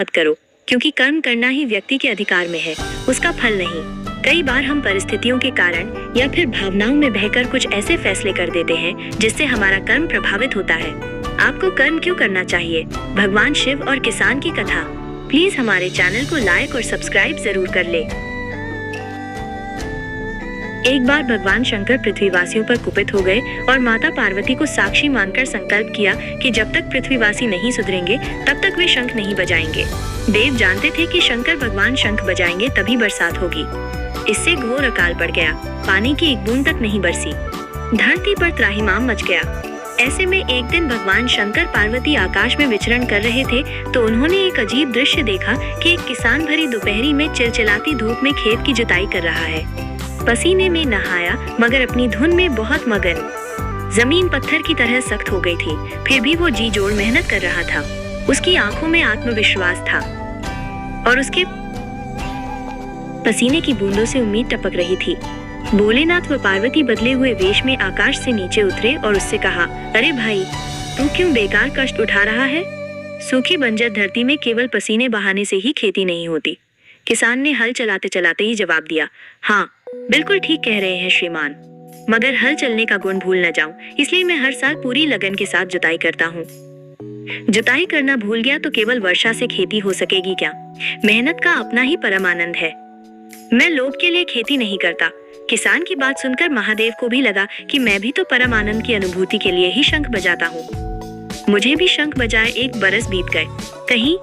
मत करो, क्योंकि कर्म करना ही व्यक्ति के अधिकार में है, उसका फल नहीं। कई बार हम परिस्थितियों के कारण या फिर भावनाओं में बहकर कुछ ऐसे फैसले कर देते हैं जिससे हमारा कर्म प्रभावित होता है। आपको कर्म क्यों करना चाहिए? भगवान शिव और किसान की कथा। प्लीज हमारे चैनल को लाइक और सब्सक्राइब जरूर कर ले। एक बार भगवान शंकर पृथ्वीवासियों पर कुपित हो गए और माता पार्वती को साक्षी मानकर संकल्प किया कि जब तक पृथ्वीवासी नहीं सुधरेंगे तब तक वे शंख नहीं बजाएंगे। देव जानते थे कि शंकर भगवान शंख बजाएंगे तभी बरसात होगी। इससे घोर अकाल पड़ गया, पानी की एक बूंद तक नहीं बरसी, धरती पर त्राहिमाम मच गया। ऐसे में एक दिन भगवान शंकर पार्वती आकाश में विचरण कर रहे थे तो उन्होंने एक अजीब दृश्य देखा कि एक किसान भरी दोपहरी में चिलचिलाती धूप में खेत की जुताई कर रहा है। पसीने में नहाया मगर अपनी धुन में बहुत मगन। जमीन पत्थर की तरह सख्त हो गई थी, फिर भी वो जी जोड़ मेहनत कर रहा था। उसकी आंखों में आत्मविश्वास था और उसके पसीने की बूंदों से उम्मीद टपक रही थी। भोलेनाथ व पार्वती बदले हुए वेश में आकाश से नीचे उतरे और उससे कहा, अरे भाई, तू क्यों बेकार कष्ट उठा रहा है? सूखी बंजर धरती में केवल पसीने बहाने से ही खेती नहीं होती। किसान ने हल चलाते चलाते ही जवाब दिया, हाँ बिल्कुल ठीक कह रहे हैं श्रीमान, मगर हल चलने का गुण भूल न जाऊं, इसलिए मैं हर साल पूरी लगन के साथ जुताई करता हूँ। जुताई करना भूल गया तो केवल वर्षा से खेती हो सकेगी क्या? मेहनत का अपना ही परम आनंद है। मैं लोभ के लिए खेती नहीं करता। किसान की बात सुनकर महादेव को भी लगा कि मैं भी तो परम आनंद की अनुभूति के लिए ही शंख बजाता हूँ। मुझे भी शंख बजाए 1 बरस बीत गए, कहीं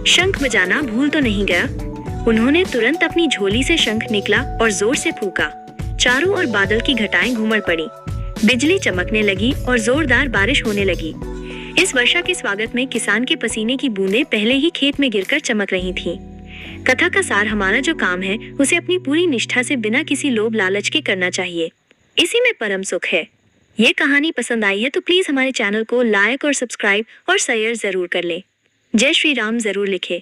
शंख बजाना भूल तो नहीं गया। उन्होंने तुरंत अपनी झोली से शंख निकला और जोर से फूंका। चारों ओर बादल की घटाएं घूमड़ पड़ी, बिजली चमकने लगी और जोरदार बारिश होने लगी। इस वर्षा के स्वागत में किसान के पसीने की बूंदें पहले ही खेत में गिरकर चमक रही थीं। कथा का सार, हमारा जो काम है उसे अपनी पूरी निष्ठा से बिना किसी लोभ लालच के करना चाहिए, इसी में परम सुख है। ये कहानी पसंद आई है तो प्लीज हमारे चैनल को लाइक और सब्सक्राइब और शेयर जरूर कर लें। जय श्री राम जरूर लिखें।